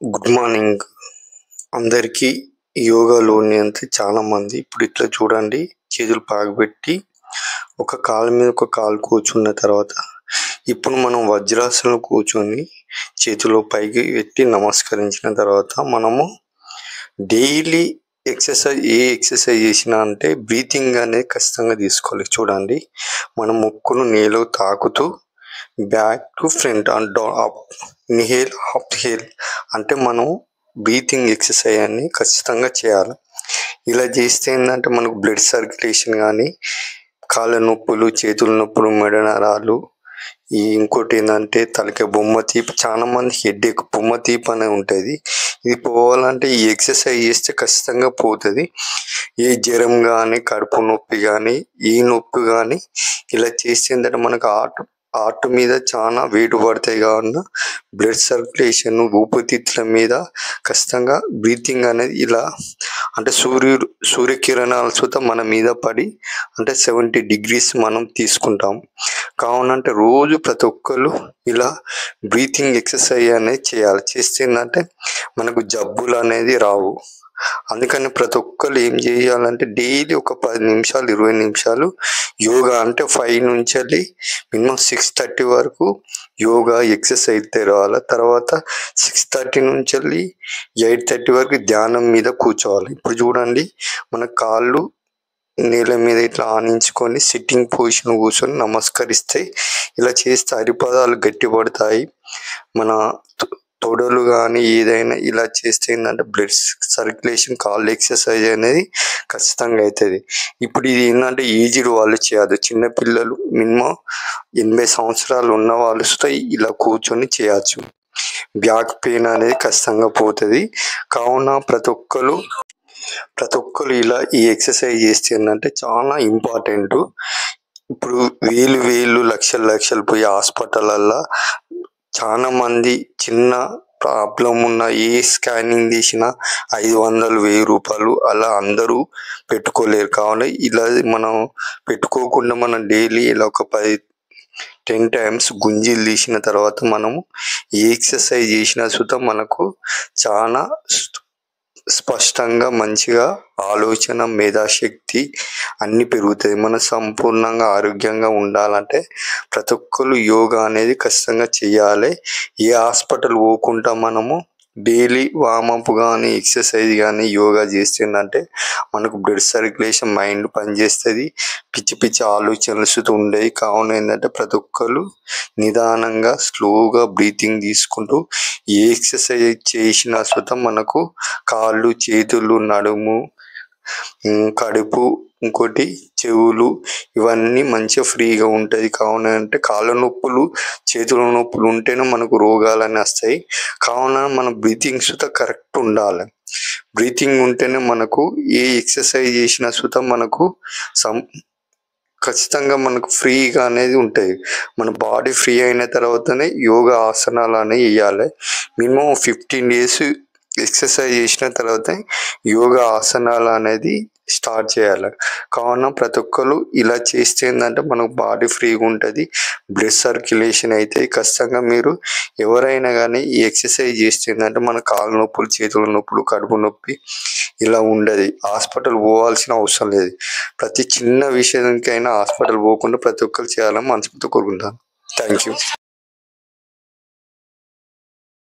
Good morning అందరికీ. యోగాలోని అంతే చాలా మంది ఇప్పుడు ఇట్లా చూడండి, చేతులు పాగబెట్టి ఒక కాలు మీద ఒక కాలు కూర్చున్న తర్వాత ఇప్పుడు మనం వజ్రాసనం కూర్చొని చేతులు పైకి పెట్టి నమస్కరించిన తర్వాత మనము డైలీ ఎక్సర్సైజ్ చేసినా అంటే బ్రీతింగ్ అనేది ఖచ్చితంగా తీసుకోవాలి. చూడండి, మన ముక్కును నేలకు తాకుతూ back to front and up inhale అప్హేల్ అంటే మనం బ్రీతింగ్ ఎక్సర్సైజ్ అని ఖచ్చితంగా చేయాలి. ఇలా చేస్తే ఏంటంటే మనకు బ్లడ్ సర్క్యులేషన్ కానీ, కాళ్ళ నొప్పులు, చేతుల నొప్పులు, మెడ నరాలు, ఇంకోటి ఏంటంటే తలకాయ బొమ్మ తీపి, చాలా మంది హెడేక్ బొమ్మ తీపి అనేది ఉంటుంది. ఇది పోవాలంటే ఈ ఎక్సర్సైజ్ చేస్తే ఖచ్చితంగా పోతుంది. ఏ జ్వరం కానీ, కడుపు నొప్పి కానీ, ఈ నొప్పి కానీ ఇలా చేస్తే ఏంటంటే మనకు హార్ట్ మీద చాలా వెయిట్ పడతాయి కావున బ్లడ్ సర్క్యులేషన్, ఊపిరితిత్తుల మీద ఖచ్చితంగా బ్రీతింగ్ అనేది ఇలా అంటే సూర్యకిరణాలు సుత మన మీద పడి అంటే 70 degrees మనం తీసుకుంటాం. కావున అంటే రోజు ప్రతి ఒక్కరు ఇలా బ్రీతింగ్ ఎక్సర్సైజ్ అనేది చేయాలి. చేస్తే ఏంటంటే మనకు జబ్బులు అనేది రావు. అందుకని ప్రతి ఒక్కరు ఏం చేయాలంటే డైలీ ఒక 10 నిమిషాలు 20 నిమిషాలు యోగా అంటే 5 నుంచి వెళ్ళి మినిమం 6:30 వరకు యోగా ఎక్సర్సైజ్ తెరవాలి. తర్వాత 6:30 నుంచి వెళ్ళి 8:30 వరకు ధ్యానం మీద కూర్చోవాలి. ఇప్పుడు చూడండి, మన కాళ్ళు నేల మీద ఇట్లా ఆనించుకొని సిట్టింగ్ పొజిషన్ కూర్చొని నమస్కరిస్తే ఇలా చేస్తే అరిపాదాలు గట్టిపడతాయి. మన తొడలు కానీ ఏదైనా ఇలా చేస్తే ఏంటంటే బ్లడ్ సర్క్యులేషన్, కాళ్ళు ఎక్సర్సైజ్ అనేది ఖచ్చితంగా అవుతుంది. ఇప్పుడు ఇది ఏంటంటే ఏజ్డ్ వాళ్ళు చేయదు, చిన్నపిల్లలు మినిమం 80 సంవత్సరాలు ఉన్న వాళ్ళు ఇలా కూర్చొని చేయవచ్చు. బ్యాక్ పెయిన్ అనేది ఖచ్చితంగా పోతుంది. కావున ప్రతి ఒక్కరు ఇలా ఈ ఎక్సర్సైజ్ చేస్తే ఏంటంటే చాలా ఇంపార్టెంట్. ఇప్పుడు వేలు లక్షలు పోయి హాస్పిటల్లో చాలా మంది చిన్న ప్రాబ్లం ఉన్న ఏ స్కానింగ్ తీసినా 500-1000 రూపాయలు అలా అందరూ పెట్టుకోలేరు. కావున ఇలా మనం పెట్టుకోకుండా మనం డైలీ ఇలా ఒక 10 times గుంజీలు తీసిన తర్వాత మనము ఏ ఎక్సర్సైజ్ చేసినా సుతా మనకు చాలా స్పష్టంగా మంచిగా ఆలోచన, మేధాశక్తి అన్నీ పెరుగుతాయి. మనం సంపూర్ణంగా ఆరోగ్యంగా ఉండాలంటే ప్రతి ఒక్కరు యోగా అనేది ఖచ్చితంగా చేయాలి. ఏ హాస్పిటల్ పోకుండా మనము డైలీ వార్మప్ కానీ, ఎక్సర్సైజ్ కానీ, యోగా చేస్తుందంటే మనకు బ్లడ్ సర్క్యులేషన్, మైండ్ పనిచేస్తుంది, పిచ్చి ఆలోచనలు ఉండేవి. కావున ఏంటంటే ప్రతి ఒక్కరు నిదానంగా స్లోగా బ్రీతింగ్ తీసుకుంటూ ఏ ఎక్సర్సైజ్ చేసినా మనకు కాళ్ళు, చేతులు, నడుము, కడుపు, ఇంకోటి చెవులు ఇవన్నీ మంచిగా ఫ్రీగా ఉంటుంది. కావున అంటే కాళ్ళ నొప్పులు, చేతుల నొప్పులు ఉంటేనే మనకు రోగాలన్నీ వస్తాయి. కావున మన బ్రీతింగ్ సుత కరెక్ట్ ఉండాలి. బ్రీతింగ్ ఉంటేనే మనకు ఏ ఎక్సర్సైజ్ చేసినా మనకు ఖచ్చితంగా మనకు ఫ్రీగా అనేది ఉంటుంది. మన బాడీ ఫ్రీ అయిన తర్వాతనే యోగా ఆసనాలు అనేవి వేయాలి. మినిమం 15 days ఎక్సర్సైజ్ చేసిన తర్వాత యోగా ఆసనాలు అనేది స్టార్ట్ చేయాలి. కావున ప్రతి ఒక్కరు ఇలా చేస్తే ఏంటంటే మనకు బాడీ ఫ్రీగా ఉంటుంది, బ్లడ్ సర్క్యులేషన్ అయితే ఖచ్చితంగా మీరు ఎవరైనా కానీ ఈ ఎక్సర్సైజ్ చేస్తే ఏంటంటే మన కాళ్ళ నొప్పులు, చేతుల నొప్పులు, కడుపు నొప్పి ఇలా ఉండదు. హాస్పిటల్ పోవాల్సిన అవసరం లేదు. ప్రతి చిన్న విషయానికైనా హాస్పిటల్ పోకుండా ప్రతి ఒక్కరు చేయాలని మనస్ఫూర్తిగా కోరుకుంటాను. Thank you.